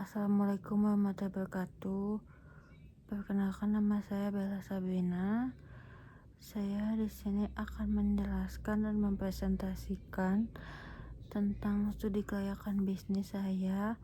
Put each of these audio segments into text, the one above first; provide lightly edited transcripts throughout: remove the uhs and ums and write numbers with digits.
Assalamualaikum warahmatullahi wabarakatuh. Perkenalkan, nama saya Bella Sabrina. Saya di sini akan menjelaskan dan mempresentasikan tentang studi kelayakan bisnis saya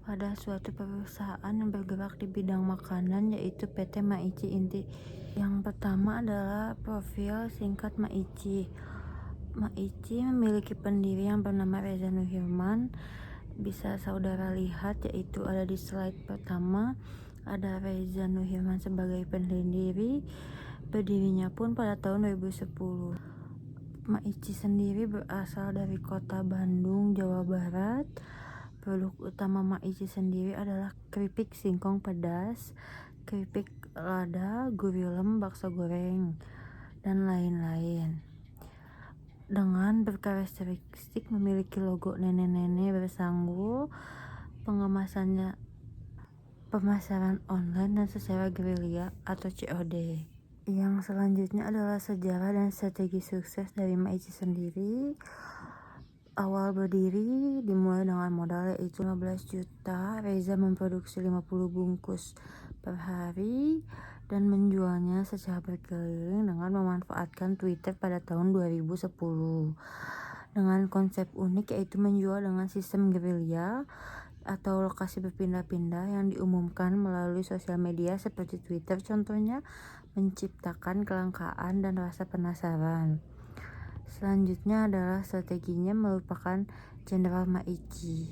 pada suatu perusahaan yang bergerak di bidang makanan, yaitu PT Maici Inti. Yang pertama adalah profil singkat Maici. Maici memiliki pendiri yang bernama Reza Nuhirman. Bisa saudara lihat, yaitu ada di slide pertama, ada Reza Nuhirman sebagai pendiri. Berdirinya pun pada tahun 2010. Maici sendiri berasal dari kota Bandung, Jawa Barat. Produk utama Maici sendiri adalah keripik singkong pedas, keripik lada, guriem, bakso goreng, dan lain-lain. Dengan berkarakteristik memiliki logo nenek-nenek bersanggul, pengemasannya pemasaran online dan secara gerilya atau COD. Yang selanjutnya adalah sejarah dan strategi sukses dari Maici sendiri. Awal berdiri dimulai dengan modal yaitu 15 juta. Reza memproduksi 50 bungkus per hari dan menjualnya secara berkeliling dengan memanfaatkan Twitter pada tahun 2010 dengan konsep unik, yaitu menjual dengan sistem gerilya atau lokasi berpindah-pindah yang diumumkan melalui sosial media seperti Twitter. Contohnya menciptakan kelangkaan dan rasa penasaran. Selanjutnya adalah strateginya merupakan Jenderal Maici.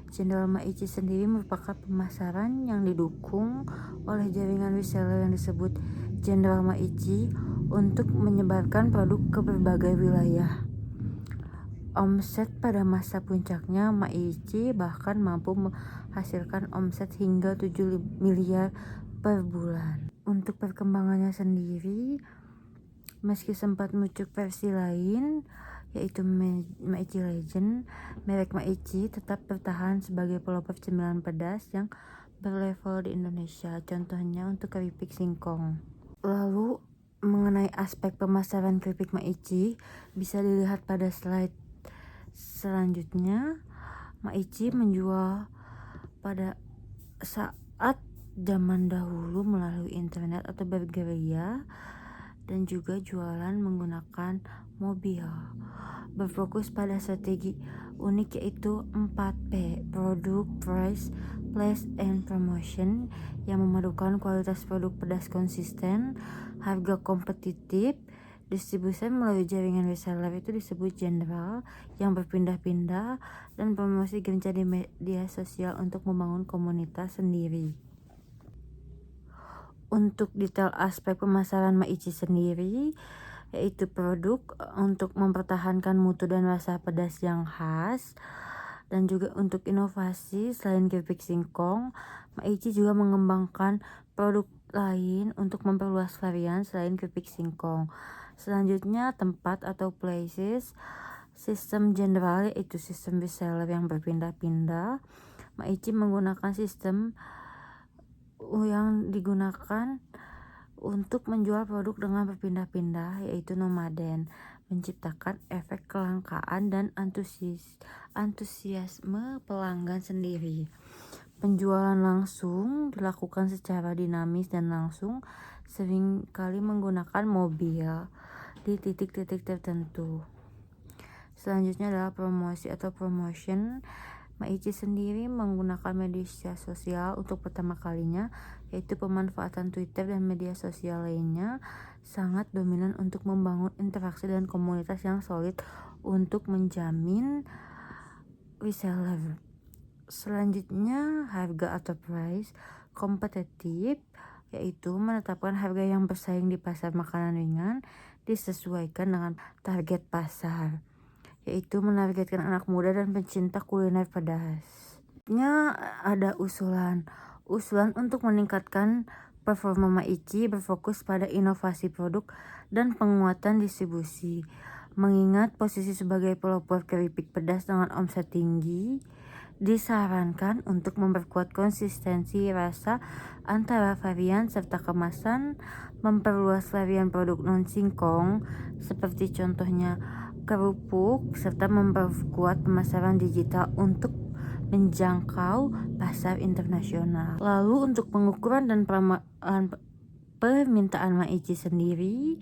Jenderal Maici sendiri merupakan pemasaran yang didukung oleh jaringan reseller yang disebut Jenderal Maici untuk menyebarkan produk ke berbagai wilayah. Omset pada masa puncaknya, Maici bahkan mampu menghasilkan omset hingga 7 miliar per bulan. Untuk perkembangannya sendiri, meski sempat muncul versi lain, yaitu Maici Legend, merek Maici tetap bertahan sebagai pelopor cemilan pedas yang berlevel di Indonesia, contohnya untuk keripik singkong. Lalu, mengenai aspek pemasaran keripik Maici, bisa dilihat pada slide selanjutnya. Maici menjual pada saat zaman dahulu melalui internet atau bergerilya, dan juga jualan menggunakan mobil. Berfokus pada strategi unik yaitu 4P, Product, Price, Place, and Promotion, yang memadukan kualitas produk pedas konsisten, harga kompetitif, distribusi melalui jaringan reseller itu disebut Jenderal yang berpindah-pindah, dan promosi gencar di media sosial untuk membangun komunitas sendiri. Untuk detail aspek pemasaran Maici sendiri, yaitu produk untuk mempertahankan mutu dan rasa pedas yang khas, dan juga untuk inovasi selain keripik singkong, Maici juga mengembangkan produk lain untuk memperluas varian selain keripik singkong. Selanjutnya, tempat atau places. Sistem Jenderal yaitu sistem reseller yang berpindah-pindah. Maici menggunakan sistem yang digunakan untuk menjual produk dengan berpindah-pindah, yaitu nomaden, menciptakan efek kelangkaan dan antusiasme pelanggan sendiri. Penjualan langsung dilakukan secara dinamis dan langsung, seringkali menggunakan mobil di titik-titik tertentu. Selanjutnya adalah promosi atau promotion. Maici sendiri menggunakan media sosial untuk pertama kalinya, yaitu pemanfaatan Twitter dan media sosial lainnya sangat dominan untuk membangun interaksi dan komunitas yang solid untuk menjamin reseller. Selanjutnya, harga atau price kompetitif, yaitu menetapkan harga yang bersaing di pasar makanan ringan disesuaikan dengan target pasar, yaitu menargetkan anak muda dan pencinta kuliner pedas. Ada usulan untuk meningkatkan performa Maici berfokus pada inovasi produk dan penguatan distribusi. Mengingat posisi sebagai pelopor keripik pedas dengan omset tinggi, disarankan untuk memperkuat konsistensi rasa antara varian serta kemasan, memperluas varian produk non-singkong seperti contohnya kerupuk, serta memperkuat pemasaran digital untuk menjangkau pasar internasional. Lalu untuk pengukuran dan permintaan Maichi sendiri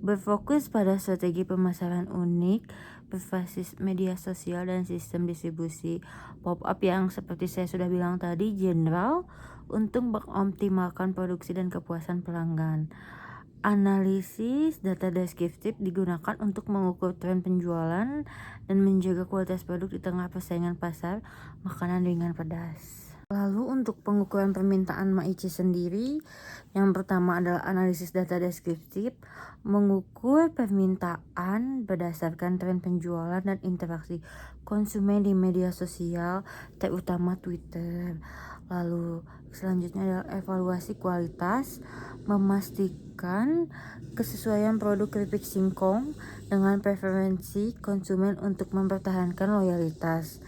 berfokus pada strategi pemasaran unik berbasis media sosial dan sistem distribusi pop-up yang seperti saya sudah bilang tadi general untuk mengoptimalkan produksi dan kepuasan pelanggan. Analisis data deskriptif digunakan untuk mengukur tren penjualan dan menjaga kualitas produk di tengah persaingan pasar makanan ringan pedas. Lalu untuk pengukuran permintaan Maichi sendiri, yang pertama adalah analisis data deskriptif, mengukur permintaan berdasarkan tren penjualan dan interaksi konsumen di media sosial, terutama Twitter. Lalu selanjutnya adalah evaluasi kualitas, memastikan kesesuaian produk keripik singkong dengan preferensi konsumen untuk mempertahankan loyalitas.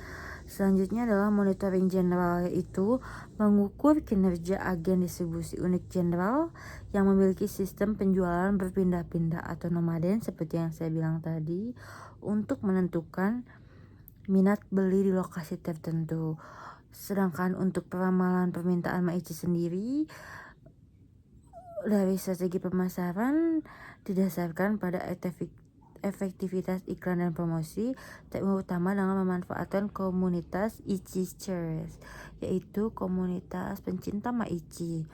Selanjutnya adalah monitoring general, yaitu mengukur kinerja agen distribusi unik general yang memiliki sistem penjualan berpindah-pindah atau nomaden seperti yang saya bilang tadi untuk menentukan minat beli di lokasi tertentu. Sedangkan untuk peramalan permintaan Maichi sendiri dari strategi pemasaran didasarkan pada efektivitas iklan dan promosi, terutama dengan memanfaatkan komunitas Ichi-chers, yaitu komunitas pencinta Maichi.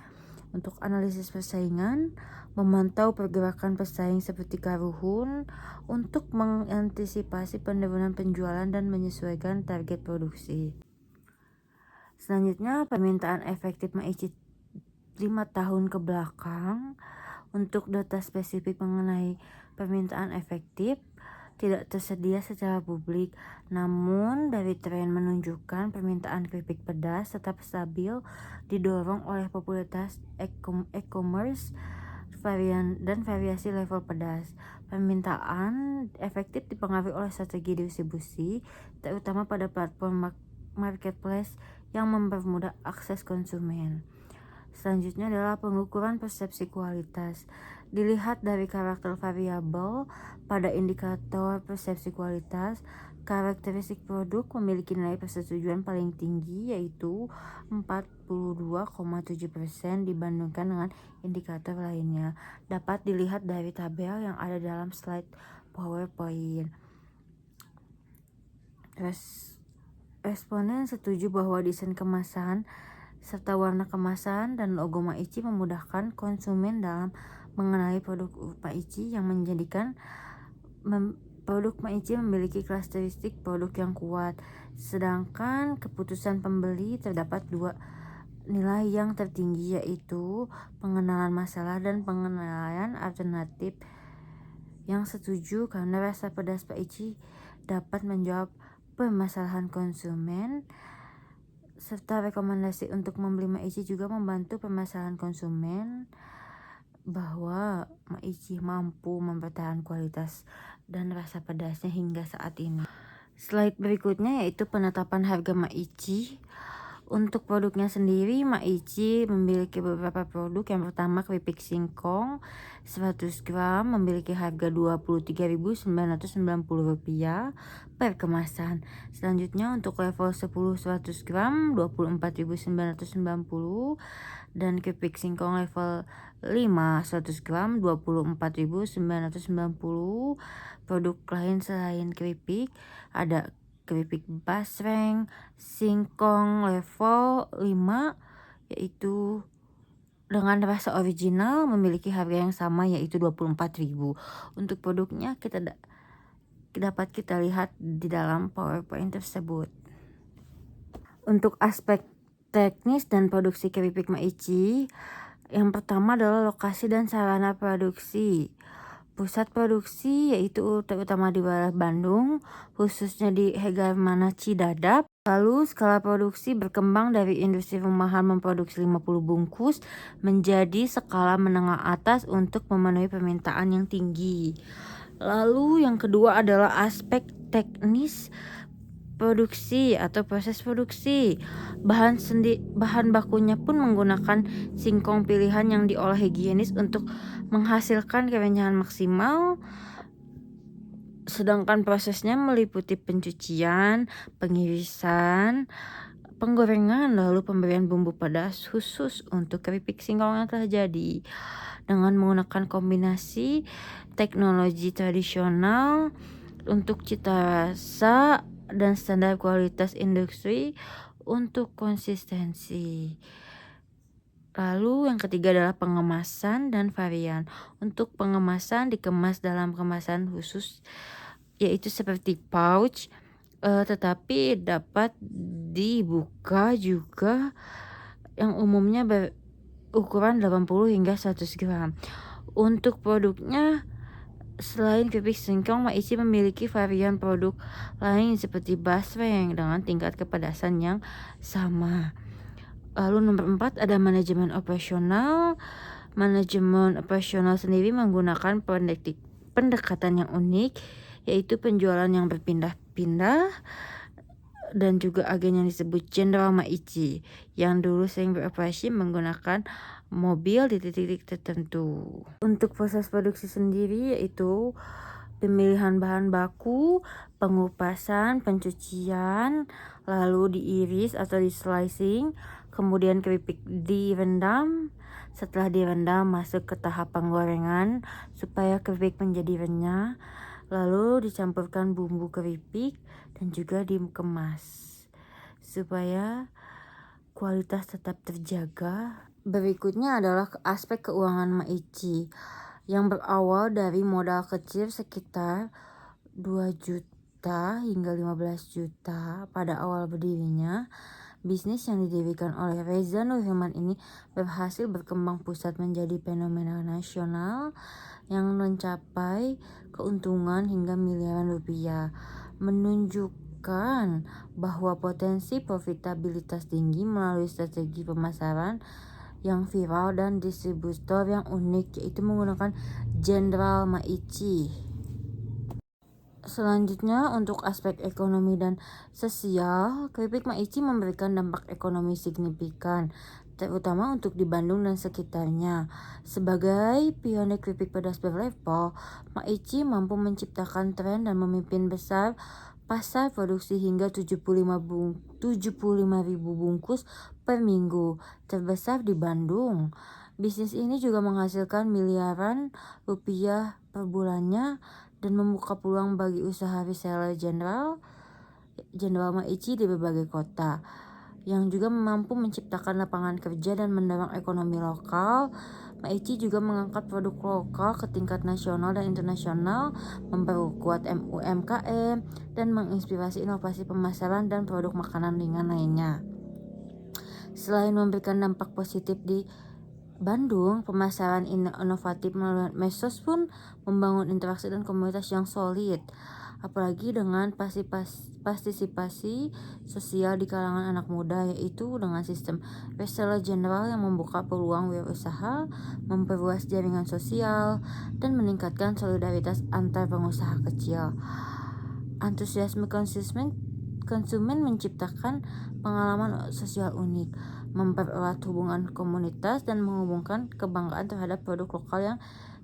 Untuk analisis persaingan, memantau pergerakan pesaing seperti Karuhun untuk mengantisipasi penurunan penjualan dan menyesuaikan target produksi. Selanjutnya, permintaan efektif Maichi 5 tahun ke belakang. Untuk data spesifik mengenai permintaan efektif tidak tersedia secara publik, namun dari tren menunjukkan permintaan keripik pedas tetap stabil didorong oleh popularitas e-commerce dan variasi level pedas. Permintaan efektif dipengaruhi oleh strategi distribusi, terutama pada platform marketplace yang mempermudah akses konsumen. Selanjutnya adalah pengukuran persepsi kualitas. Dilihat dari karakter variabel pada indikator persepsi kualitas, karakteristik produk memiliki nilai persetujuan paling tinggi yaitu 42,7% dibandingkan dengan indikator lainnya. Dapat dilihat dari tabel yang ada dalam slide PowerPoint. Responden setuju bahwa desain kemasan serta warna kemasan dan logo Maichi memudahkan konsumen dalam mengenali produk Maichi yang menjadikan produk Maichi memiliki karakteristik produk yang kuat. Sedangkan keputusan pembeli terdapat 2 nilai yang tertinggi, yaitu pengenalan masalah dan pengenalan alternatif. Yang setuju karena rasa pedas Maichi dapat menjawab permasalahan konsumen, serta rekomendasi untuk membeli Maichi juga membantu permasalahan konsumen bahwa Maichi mampu mempertahankan kualitas dan rasa pedasnya hingga saat ini. Slide berikutnya yaitu penetapan harga Maichi. Untuk produknya sendiri, Maichi memiliki beberapa produk. Yang pertama, keripik singkong 100 gram memiliki harga Rp23.990 per kemasan. Selanjutnya untuk level 10 100 gram Rp24.990, dan keripik singkong level 5 100 gram Rp24.990. Produk lain selain keripik ada keripik basreng singkong level 5 yaitu dengan rasa original memiliki harga yang sama yaitu Rp24.000. Untuk produknya dapat kita lihat di dalam PowerPoint tersebut. Untuk aspek teknis dan produksi keripik Maichi, yang pertama adalah lokasi dan sarana produksi. Pusat produksi yaitu terutama di wilayah Bandung, khususnya di Hegamana Cidadap. Lalu skala produksi berkembang dari industri rumahan memproduksi 50 bungkus menjadi skala menengah atas untuk memenuhi permintaan yang tinggi. Lalu yang kedua adalah aspek teknis produksi atau proses produksi. Bahan bakunya pun menggunakan singkong pilihan yang diolah higienis untuk menghasilkan kerenyahan maksimal. Sedangkan prosesnya meliputi pencucian, pengirisan, penggorengan, lalu pemberian bumbu pedas khusus untuk keripik singkong yang telah jadi. Dengan menggunakan kombinasi teknologi tradisional untuk cita rasa dan standar kualitas industri untuk konsistensi. Lalu yang ketiga adalah pengemasan dan varian. Untuk pengemasan dikemas dalam kemasan khusus yaitu seperti pouch, tetapi dapat dibuka juga yang umumnya berukuran 80 hingga 100 gram. Untuk produknya selain keripik singkong, Maici memiliki varian produk lain seperti basreng dengan tingkat kepedasan yang sama. Lalu nomor 4 ada manajemen operasional. Manajemen operasional sendiri menggunakan pendekatan yang unik, yaitu penjualan yang berpindah-pindah dan juga agen yang disebut General Maici yang dulu sering beroperasi menggunakan mobil di titik-titik tertentu. Untuk proses produksi sendiri yaitu pemilihan bahan baku, pengupasan, pencucian, lalu diiris atau di slicing, kemudian keripik direndam. Setelah direndam masuk ke tahap penggorengan supaya keripik menjadi renyah, lalu dicampurkan bumbu keripik dan juga dikemas supaya kualitas tetap terjaga. Berikutnya adalah aspek keuangan Maici yang berawal dari modal kecil sekitar 2 juta hingga 15 juta pada awal berdirinya. Bisnis yang didirikan oleh Reza Nurhiman ini berhasil berkembang pesat menjadi fenomena nasional yang mencapai keuntungan hingga miliaran rupiah, menunjukkan bahwa potensi profitabilitas tinggi melalui strategi pemasaran yang viral dan distributor yang unik, yaitu menggunakan General Maici. Selanjutnya untuk aspek ekonomi dan sosial, keripik Maici memberikan dampak ekonomi signifikan, terutama untuk di Bandung dan sekitarnya. Sebagai pionir keripik pedas berlevel, Maici mampu menciptakan tren dan memimpin besar pasar produksi hingga 75.000 bungkus per minggu, terbesar di Bandung. Bisnis ini juga menghasilkan miliaran rupiah per bulannya dan membuka peluang bagi usaha reseller General Maici di berbagai kota, yang juga mampu menciptakan lapangan kerja dan mendorong ekonomi lokal. Maici juga mengangkat produk lokal ke tingkat nasional dan internasional, memperkuat UMKM, dan menginspirasi inovasi pemasaran dan produk makanan ringan lainnya. Selain memberikan dampak positif di Bandung, pemasaran inovatif melalui medsos pun membangun interaksi dan komunitas yang solid, apalagi dengan partisipasi sosial di kalangan anak muda, yaitu dengan sistem reseller general yang membuka peluang wirausaha, memperluas jaringan sosial, dan meningkatkan solidaritas antar pengusaha kecil. Antusiasme konsumen menciptakan pengalaman sosial unik, mempererat hubungan komunitas, dan menghubungkan kebanggaan terhadap produk lokal yang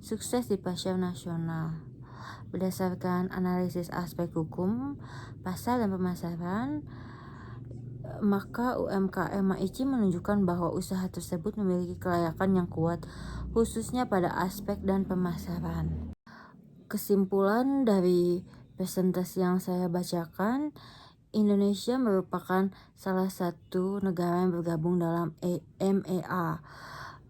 sukses di pasar nasional. Berdasarkan analisis aspek hukum, pasar, dan pemasaran, maka UMKM Maici menunjukkan bahwa usaha tersebut memiliki kelayakan yang kuat, khususnya pada aspek dan pemasaran. Kesimpulan dari presentasi yang saya bacakan, Indonesia merupakan salah satu negara yang bergabung dalam MEA,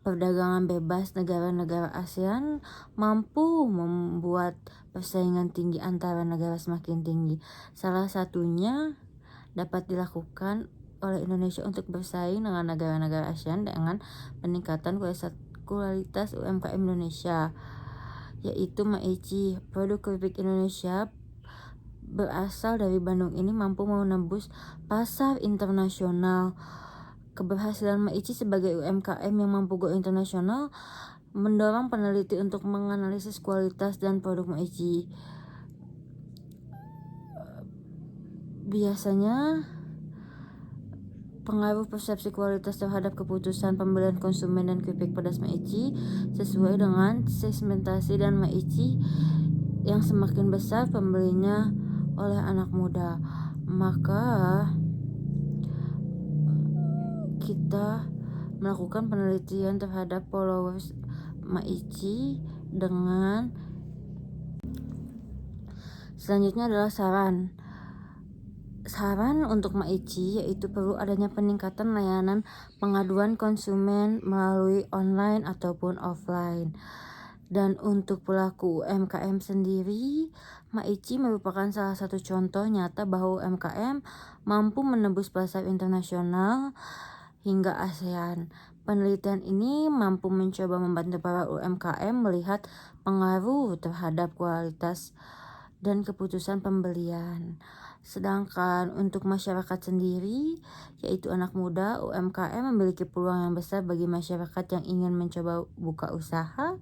perdagangan bebas negara-negara ASEAN, mampu membuat persaingan tinggi antara negara semakin tinggi. Salah satunya dapat dilakukan oleh Indonesia untuk bersaing dengan negara-negara ASEAN dengan peningkatan kualitas UMKM Indonesia, yaitu Maici. Produk keripik Indonesia berasal dari Bandung ini mampu menembus pasar internasional. Keberhasilan Maici sebagai UMKM yang mampu go internasional mendorong peneliti untuk menganalisis kualitas dan produk Maici. Biasanya pengaruh persepsi kualitas terhadap keputusan pembelian konsumen dan keripik pedas Maici sesuai dengan segmentasi dan Maici yang semakin besar pembelinya oleh anak muda, maka kita melakukan penelitian terhadap followers Maichi dengan selanjutnya adalah saran untuk Maichi, yaitu perlu adanya peningkatan layanan pengaduan konsumen melalui online ataupun offline. Dan untuk pelaku UMKM sendiri, Maichi merupakan salah satu contoh nyata bahwa UMKM mampu menembus pasar internasional hingga ASEAN. Penelitian ini mampu mencoba membantu para UMKM melihat pengaruh terhadap kualitas dan keputusan pembelian. Sedangkan untuk masyarakat sendiri, yaitu anak muda, UMKM memiliki peluang yang besar bagi masyarakat yang ingin mencoba buka usaha.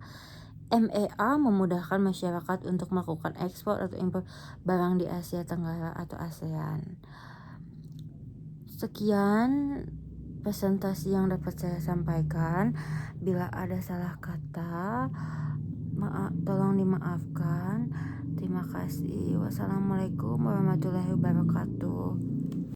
MEA memudahkan masyarakat untuk melakukan ekspor atau impor barang di Asia Tenggara atau ASEAN. Sekian presentasi yang dapat saya sampaikan. Bila ada salah kata, tolong dimaafkan. Terima kasih. Wassalamualaikum warahmatullahi wabarakatuh.